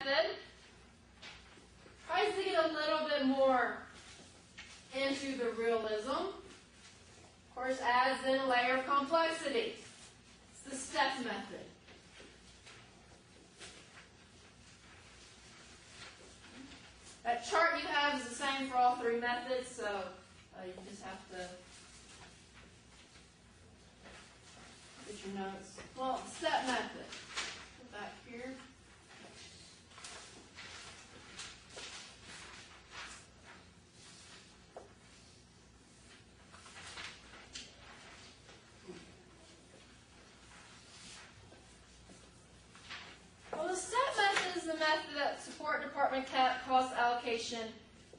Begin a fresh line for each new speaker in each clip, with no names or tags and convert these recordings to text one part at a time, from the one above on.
method tries to get a little bit more into the realism. Of course, adds in a layer of complexity. It's the step method. That chart you have is the same for all three methods, so you just have to get your notes. Well, step method. Put that here. Well, the step method is the method that support department cost allocation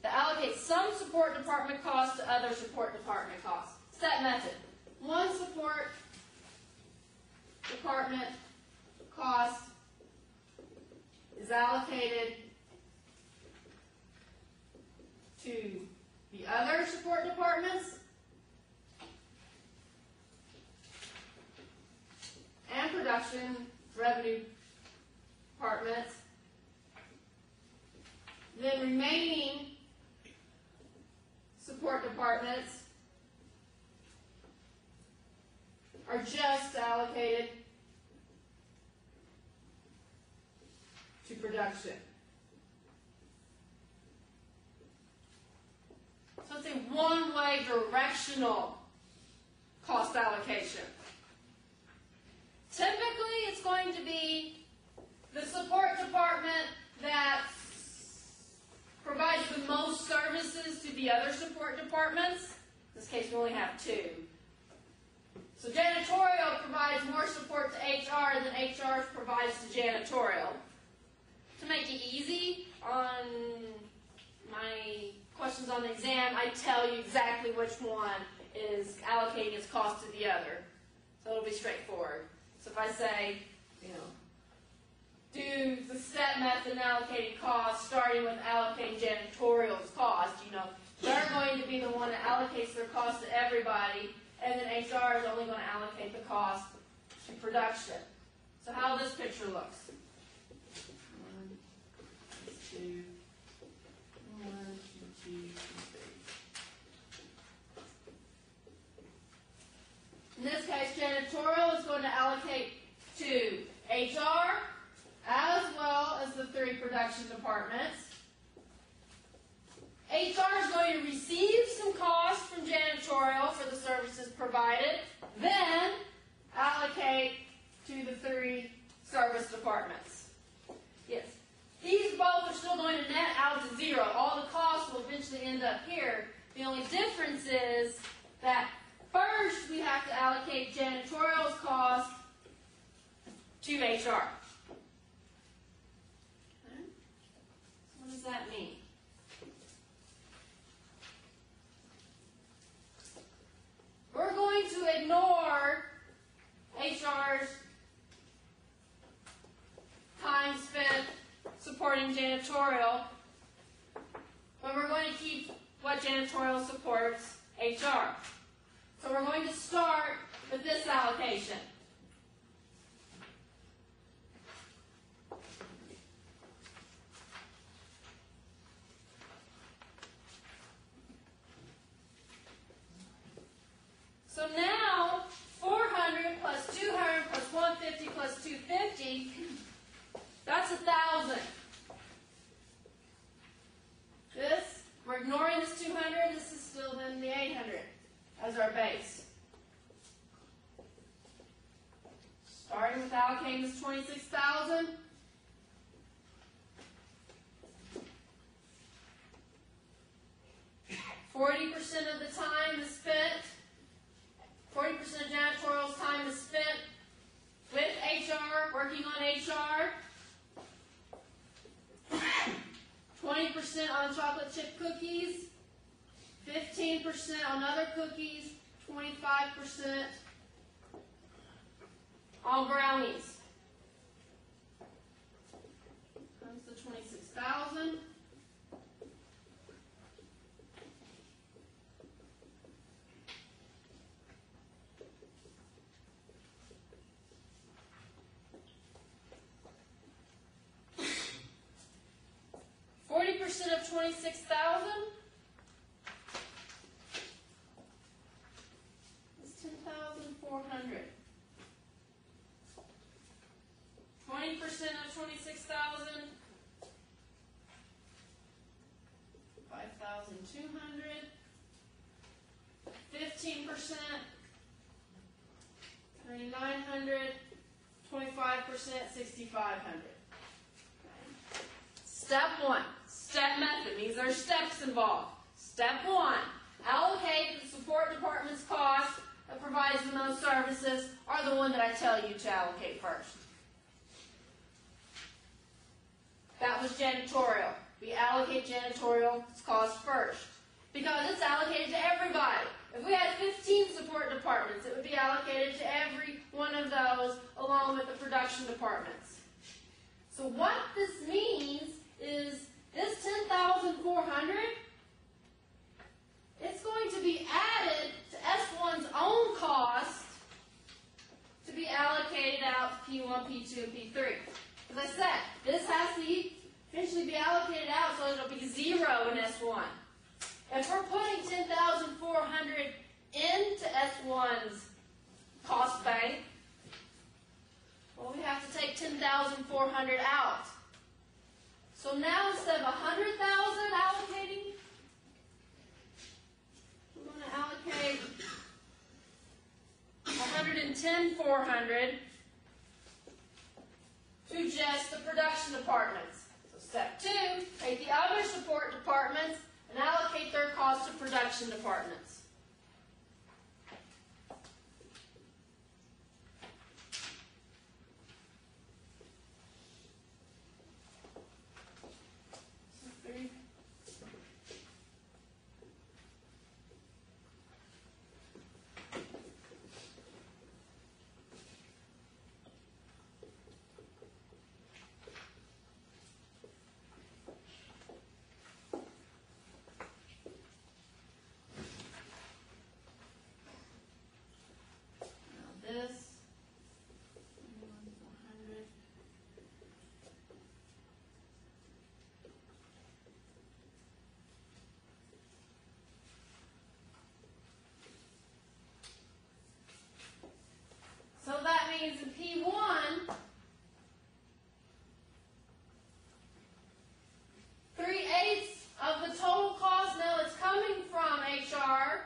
that allocates some support department costs to other support department costs. Step method. One support department cost is allocated to the other support departments and production revenue departments. Then remaining support departments are just allocated to production. So it's a one-way directional cost allocation. Typically, it's going to be the support department that provides the most services to the other support departments. In this case, we only have two. So janitorial provides more support to HR than HR provides to janitorial. To make it easy, on my questions on the exam, I tell you exactly which one is allocating its cost to the other. So it'll be straightforward. So if I say, do the step method in allocating costs, starting with allocating janitorial's cost, they're going to be the one that allocates their cost to everybody, and then HR is only going to allocate the cost to production. So how this picture looks. 1, 2, 1, 2, 3. In this case, janitorial is going to allocate to HR as well as the 3 production departments. HR is going to receive some cost from janitorial for the services provided, then allocate to the 3 service departments. Yes. These both are still going to net out to 0. All the costs will eventually end up here. The only difference is that first we have to allocate janitorial's cost to HR. Okay. So what does that mean? We're going to ignore HR's time spent supporting janitorial, but we're going to keep what janitorial supports HR. So we're going to start with this allocation. So now, 400 plus 200 plus 150 plus 250, that's 1,000. This, we're ignoring this 200, this is still then the 800 as our base. Starting with allocating this 26,000. %40 of the time is spent. 40% of janitorial's time is spent with HR, working on HR. 20% on chocolate chip cookies. 15% on other cookies. 25% on brownies. Comes to 26,000. of 26,000 is 10,400. 20% of 26,000, 5,200. 15%, 3,900. 25%, 6,500. Step 1, step method means there are steps involved. Step 1, allocate the support department's cost that provides the most services, are the one that I tell you to allocate first. That was janitorial. We allocate janitorial cost first because it's allocated to everybody. If we had 15 support departments, it would be allocated to every one of those along with the production departments. So what this means is this 10,400, it's going to be added to S1's own cost to be allocated out to P1, P2, and P3. As I said, this has to eventually be allocated out so it'll be 0 in S1. If we're putting 10,400 into S1's cost bank, well, we have to take 10,400 out. So now instead of 100,000 allocating, we're going to allocate 110,400 to just the production departments. So step 2, take the other support departments and allocate their cost to production departments. So that means in P1, 3/8 of the total cost now that's coming from HR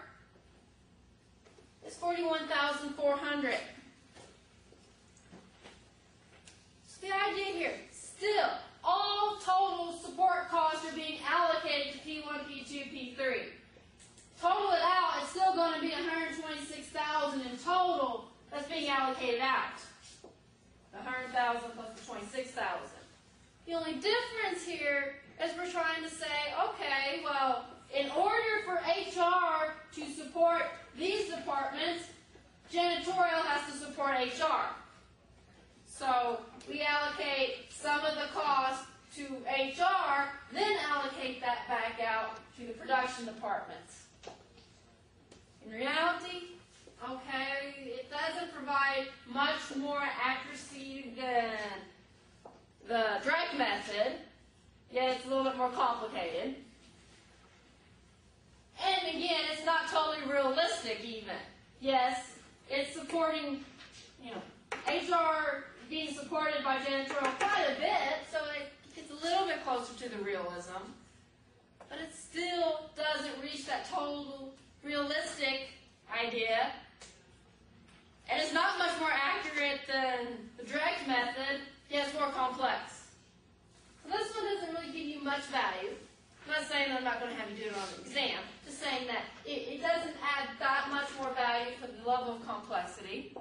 is 41,400. So the idea here, still, all total support costs are being allocated to P1, P2, P3. Total it out, it's still going to be 126,000 in total that's being allocated out. The 100,000 plus the 26,000. The only difference here is we're trying to say, okay, well, in order for HR to support these departments, janitorial has to support HR. So we allocate some of the cost to HR, then allocate that back out to the production departments. In reality, okay, it doesn't provide much more accuracy than the direct method. Yeah, it's a little bit more complicated. And again, it's not totally realistic even. Yes, it's supporting, HR being supported by janitorial quite a bit, so it gets a little bit closer to the realism. But it still doesn't reach that total realistic idea. And it's not much more accurate than the direct method, yet it's more complex. So this one doesn't really give you much value. I'm not saying that I'm not going to have you do it on the exam, just saying that it doesn't add that much more value for the level of complexity.